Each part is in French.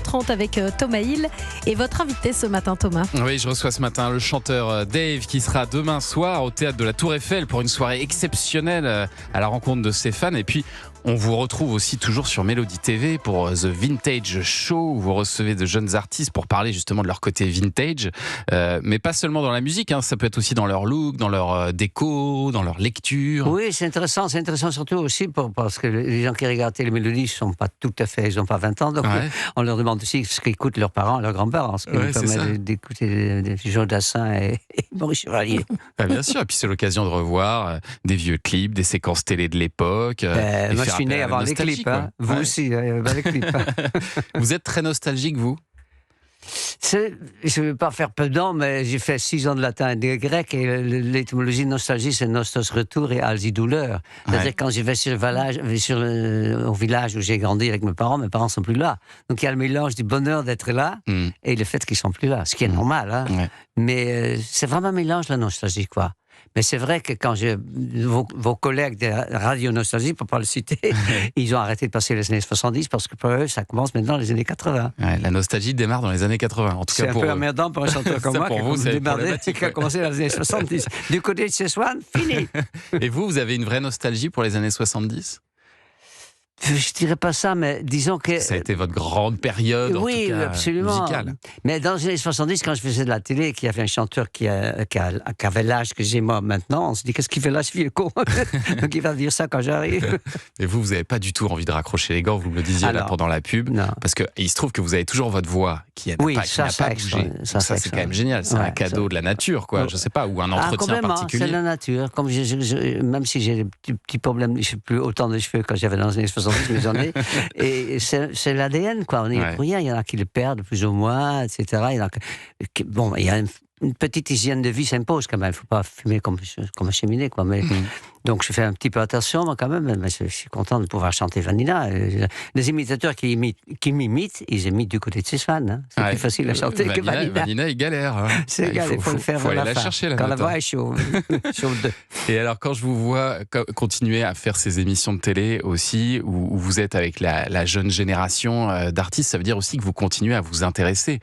8h30 avec Thomas Hill et votre invité ce matin, Thomas. Oui, je reçois ce matin le chanteur Dave qui sera demain soir au théâtre de la Tour Eiffel pour une soirée exceptionnelle à la rencontre de ses fans. Et puis, on vous retrouve aussi toujours sur Mélodie TV pour The Vintage Show où vous recevez de jeunes artistes pour parler justement de leur côté vintage. Mais pas seulement dans la musique, ça peut être aussi dans leur look, dans leur déco, dans leur lecture. Oui, c'est intéressant surtout aussi parce que les gens qui regardent les mélodies ne sont pas tout à fait, ils n'ont pas 20 ans, donc on leur demande aussi ce qu'écoutent leurs parents, leurs grands-parents, ce qui nous permet d'écouter des Joe Dassin et Maurice Chevalier. Bien sûr, et puis c'est l'occasion de revoir des vieux clips, des séquences télé de l'époque. Moi, je suis né avant les clips. Vous aussi, avant les clips. Vous êtes très nostalgique, vous ? Je ne veux pas faire pedant, mais j'ai fait 6 ans de latin et de grec, et l'étymologie de nostalgie, c'est nostos, retour, et alsi, douleur. C'est-à-dire quand je vais au village où j'ai grandi avec mes parents ne sont plus là. Donc il y a le mélange du bonheur d'être là et le fait qu'ils ne sont plus là, ce qui est normal. Mais c'est vraiment un mélange, la nostalgie, quoi. Mais c'est vrai que quand vos collègues de Radio Nostalgie, pour ne pas le citer, ils ont arrêté de passer les années 70 parce que pour eux, ça commence maintenant les années 80. La nostalgie démarre dans les années 80. En tout cas, c'est un peu emmerdant pour un chanteur comme moi qui a commencé dans les années 70. Du côté de Cessoine, fini. Et vous avez une vraie nostalgie pour les années 70 ? Je dirais pas ça, mais disons que... Ça a été votre grande période, en tout cas, absolument. musicale. Mais dans les années 70, quand je faisais de la télé, qu'il y avait un chanteur qui avait l'âge que j'ai moi maintenant, on se dit, qu'est-ce qu'il fait là, ce vieux con? Donc il va dire ça quand j'arrive. Et vous n'avez pas du tout envie de raccrocher les gants, vous me le disiez là pendant la pub. Non. Parce qu'il se trouve que vous avez toujours votre voix qui n'a pas bougé. Ça, c'est quand même génial. C'est un cadeau de la nature, quoi. Je sais pas, ou un entretien particulier. C'est la nature. Comme même si j'ai des petits problèmes, je n'ai plus autant de cheveux quand j'avais dans les années 70, mais j'en ai. Et c'est l'ADN, quoi. On n'y est pour rien. Il y en a qui le perdent plus ou moins, etc. Il y a une petite hygiène de vie s'impose quand même. Il ne faut pas fumer comme un cheminée, quoi. Mais, donc je fais un petit peu attention, moi, quand même. Mais je suis content de pouvoir chanter Vanilla. Les imitateurs qui m'imitent, ils imitent du côté de ses fans. C'est plus facile à chanter que Vanilla. Vanilla, il galère. C'est égal, il faut le faire faut aller la chercher, quand la voix est chaude. Et alors, quand je vous vois continuer à faire ces émissions de télé aussi, où vous êtes avec la jeune génération d'artistes, ça veut dire aussi que vous continuez à vous intéresser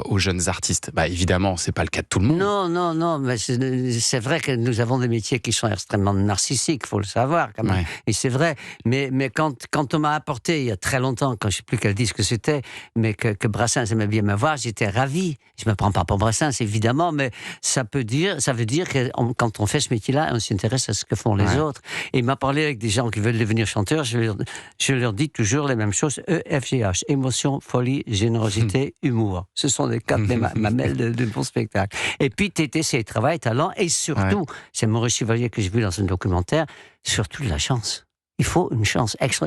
aux jeunes artistes. Évidemment, c'est pas le cas de tout le monde. Non, mais c'est vrai que nous avons des métiers qui sont extrêmement narcissiques, il faut le savoir quand même. Et c'est vrai, mais quand on m'a apporté, il y a très longtemps, quand je ne sais plus quel disque c'était, mais que Brassens aimait bien me voir, j'étais ravi. Je ne me prends pas pour Brassens, évidemment, mais ça veut dire que quand on fait ce métier-là, on s'intéresse à ce que font les autres. Et il m'a parlé avec des gens qui veulent devenir chanteurs, je leur dis toujours les mêmes choses, EFGH, émotion, folie, générosité, humour. Ce sont les 4 mamelles de bon spectacle. Et puis Tété, c'est travail, talent, et surtout, c'est Maurice Chevalier que j'ai vu dans un documentaire, surtout de la chance. Il faut une chance extra.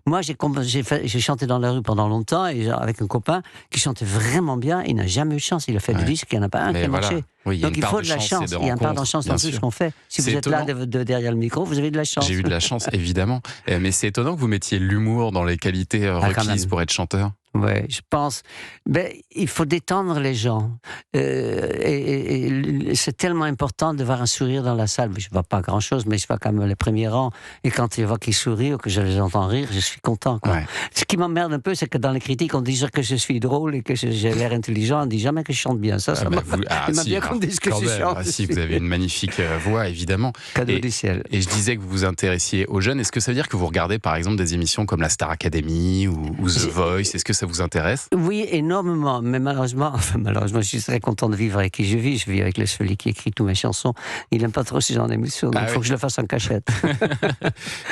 Moi, j'ai chanté dans la rue pendant longtemps et avec un copain qui chantait vraiment bien. Il n'a jamais eu de chance. Il a fait des disques, il n'y en a pas un qui a marché. Oui, donc il faut de la chance. Il y a une part de chance dans tout ce qu'on fait. Si vous êtes là derrière le micro, vous avez de la chance. J'ai eu de la chance, évidemment. Mais c'est étonnant que vous mettiez l'humour dans les qualités requises pour être chanteur. Oui, je pense. Il faut détendre les gens. Et c'est tellement important de voir un sourire dans la salle. Je ne vois pas grand-chose, mais je vois quand même les premiers rangs. Et quand je vois qu'ils sourient ou que je les entends rire, je suis content. Ce qui m'emmerde un peu, c'est que dans les critiques, on dit que je suis drôle et que j'ai l'air intelligent. On ne dit jamais que je chante bien. Ça m'a bien qu'on dise que je chante. Si, vous avez une magnifique voix, évidemment. Cadeau du ciel. Et je disais que vous vous intéressiez aux jeunes. Est-ce que ça veut dire que vous regardez, par exemple, des émissions comme la Star Academy ou The Voice ? Est-ce que ça vous intéresse ? Oui, énormément. Mais malheureusement, je suis très content de vivre avec qui je vis. Je vis avec celui qui écrit toutes mes chansons. Il n'aime pas trop ce genre d'émission, donc il faut que je le fasse en cachette.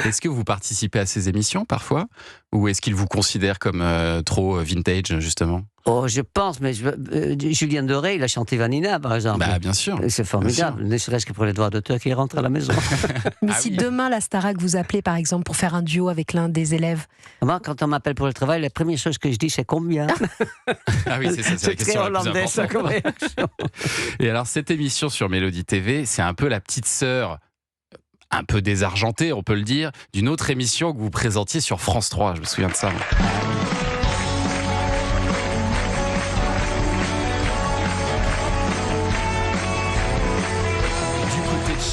Est-ce que vous participez à ces émissions parfois ? Ou est-ce qu'il vous considère comme trop vintage, justement ? Oh, je pense, mais Julien Doré, il a chanté Vanilla, par exemple. Bien sûr. C'est formidable, ne serait-ce que pour les droits d'auteur qui rentrent à la maison. Mais si demain la Starac vous appelait, par exemple, pour faire un duo avec l'un des élèves ? Moi, quand on m'appelle pour le travail, la première chose que je dis, c'est combien ? Oui, c'est ça, c'est la question la plus importante. Ça, comme réaction. Et alors, cette émission sur Mélodie TV, c'est un peu la petite sœur, un peu désargentée, on peut le dire, d'une autre émission que vous présentiez sur France 3. Je me souviens de ça.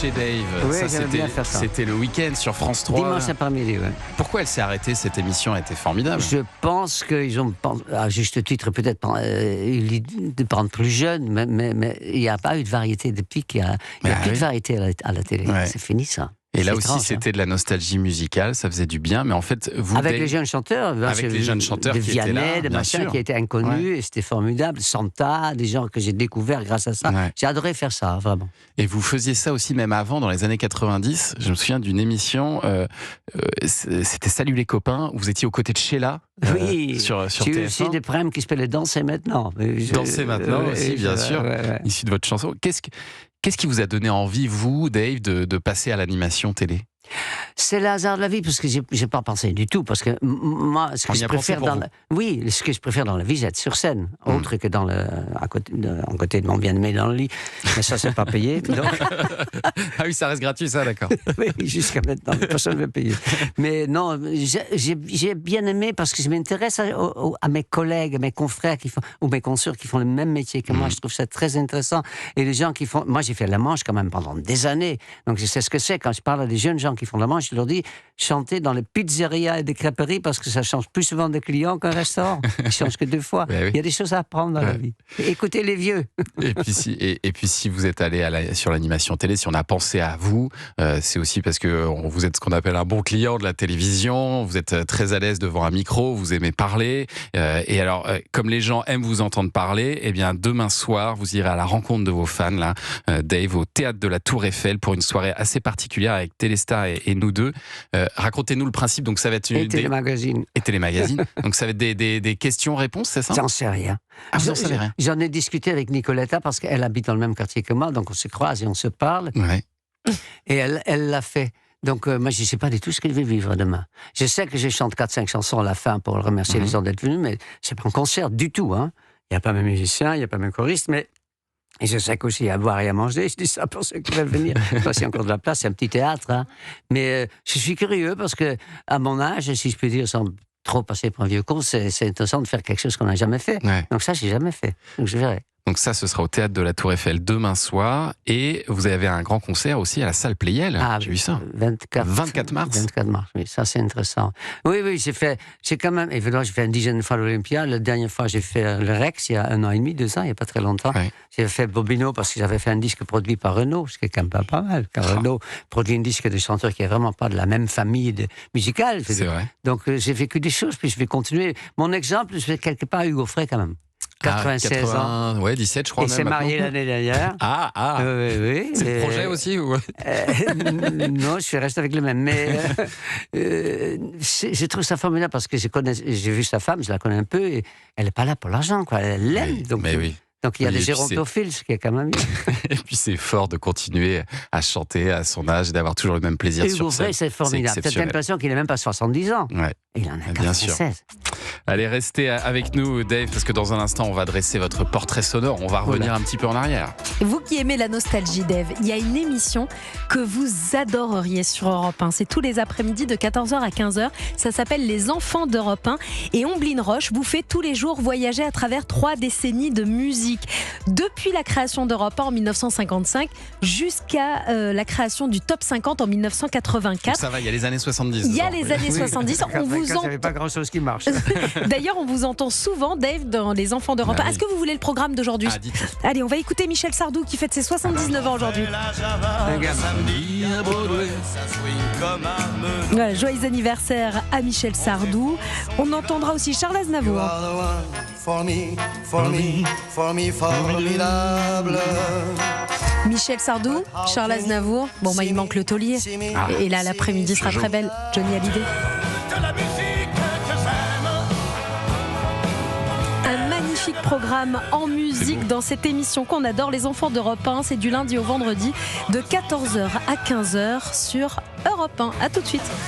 chez Dave. Oui, j'aime bien faire ça. C'était le week-end sur France 3. Dimanche après-midi, ouais. Pourquoi elle s'est arrêtée, cette émission? Elle était formidable. Je pense qu'ils ont, à juste titre, peut-être de prendre plus jeune, mais il n'y a pas eu de variété depuis qu'il n'y a plus de variété à la télé. Ouais. C'est fini, ça. Et là C'est aussi, étrange, c'était de la nostalgie musicale, ça faisait du bien, mais en fait, vous... Avec Dave, les jeunes chanteurs. avec les jeunes chanteurs de qui étaient Vianney, là, de bien machin, sûr. qui étaient inconnus, et c'était formidable. Santa, des gens que j'ai découverts grâce à ça. Ouais. J'ai adoré faire ça, vraiment. Et vous faisiez ça aussi même avant, dans les années 90. Je me souviens d'une émission, c'était Salut les copains, où vous étiez aux côtés de Sheila Oui, sur j'ai eu aussi TF1. des problèmes qui s'appelaient Danser maintenant. Danser maintenant aussi, bien sûr, issu de votre chanson. Qu'est-ce qui vous a donné envie, vous, Dave, de passer à l'animation télé? C'est le hasard de la vie, parce que j'ai pas pensé du tout, parce que moi, ce que je préfère ce que je préfère dans la vie, c'est être sur scène, autre que à côté de mon bien-aimé dans le lit. Mais ça, c'est pas payé. Donc... Ah oui, ça reste gratuit, ça, d'accord. Oui, jusqu'à maintenant, personne ne veut payer. Mais non, j'ai bien aimé parce que je m'intéresse à mes collègues, à mes confrères ou mes consoeurs qui font le même métier que moi. Je trouve ça très intéressant. Et les gens qui font... Moi, j'ai fait la Manche quand même pendant des années, donc je sais ce que c'est. Quand je parle à des jeunes gens qui font la Manche, je leur dis chanter dans les pizzerias et des crêperies parce que ça change plus souvent de clients qu'un restaurant. Ils changent que 2 fois. Oui. Il y a des choses à apprendre dans la vie. Écoutez les vieux. Et puis si vous êtes allé sur l'animation télé, si on a pensé à vous, c'est aussi parce que vous êtes ce qu'on appelle un bon client de la télévision, vous êtes très à l'aise devant un micro, vous aimez parler, et alors comme les gens aiment vous entendre parler, eh bien demain soir vous irez à la rencontre de vos fans là, Dave, au théâtre de la Tour Eiffel pour une soirée assez particulière avec Téléstar et nous deux. Racontez-nous le principe. Donc ça va être Télémagazine. Et télémagazine. Donc ça va être des questions-réponses, c'est ça? J'en sais rien. Ah, vous n'en savez rien? J'en ai discuté avec Nicoletta parce qu'elle habite dans le même quartier que moi, donc on se croise et on se parle. Ouais. Et elle l'a fait. Donc moi, je ne sais pas du tout ce que je vais vivre demain. Je sais que je chante 4-5 chansons à la fin pour remercier les gens d'être venus, mais c'est pas un concert du tout. Hein. Il n'y a pas mes musiciens, il n'y a pas mes choristes, mais... Et je sais qu'aussi il y a à boire et à manger, je dis ça pour ceux qui veulent venir. Enfin, s'il y a encore de la place, c'est un petit théâtre. Hein. Mais je suis curieux parce que, à mon âge, si je peux dire sans trop passer pour un vieux con, c'est intéressant de faire quelque chose qu'on n'a jamais fait. Ouais. Donc ça, j'ai jamais fait. Donc je verrai. Donc ça, ce sera au théâtre de la Tour Eiffel demain soir. Et vous avez un grand concert aussi à la salle Playel. J'ai vu ça. 24 mars. 24 mars, oui, ça c'est intéressant. Oui, j'ai quand même, évidemment, j'ai fait une dizaine de fois l'Olympia. La dernière fois, j'ai fait le Rex, il y a 1 an et demi, 2 ans, il n'y a pas très longtemps. Ouais. J'ai fait Bobino parce que j'avais fait un disque produit par Renaud, ce qui est quand même pas mal. Car Renaud produit un disque de chanteurs qui n'est vraiment pas de la même famille musicale. C'est vrai. Donc j'ai vécu des choses, puis je vais continuer. Mon exemple, c'est quelque part Hugo Frey quand même. 96 ans. Ouais, 17, je crois. Il s'est marié l'année dernière. Oui. C'est le projet aussi ou... Non, je suis resté avec le même. Mais je trouve ça formidable parce que j'ai vu sa femme, je la connais un peu, et elle n'est pas là pour l'argent, quoi. Elle l'aime. Donc il y a des gérontophiles, ce qui est quand même bien. Et puis c'est fort de continuer à chanter à son âge et d'avoir toujours le même plaisir sur scène. C'est formidable. T'as l'impression qu'il n'a même pas 70 ans. Ouais. Il en a 96. Allez, restez avec nous, Dave, parce que dans un instant, on va dresser votre portrait sonore. On va revenir un petit peu en arrière. Vous qui aimez la nostalgie, Dave, il y a une émission que vous adoreriez sur Europe 1. C'est tous les après-midi de 14h à 15h. Ça s'appelle Les Enfants d'Europe 1. Et Omblin Roche vous fait tous les jours voyager à travers 3 décennies de musique. Depuis la création d'Europe 1 en 1955 jusqu'à la création du Top 50 en 1984. Donc ça va, il y a les années 70. Il y a les années 70. On vous il n'y avait pas grand-chose qui marche. D'ailleurs, on vous entend souvent, Dave, dans Les Enfants d'Europe 1. Est-ce que vous voulez le programme d'aujourd'hui? Allez, on va écouter Michel Sardou qui fête ses 79 ans aujourd'hui. Voilà, joyeux anniversaire à Michel Sardou. On entendra aussi Charles Aznavour. Michel Sardou, Charles Aznavour. Bon, il manque le taulier. Et là, l'après-midi sera très belle. Johnny Hallyday. Un magnifique programme en musique dans cette émission qu'on adore, Les Enfants d'Europe 1. C'est du lundi au vendredi de 14h à 15h sur Europe 1. À tout de suite.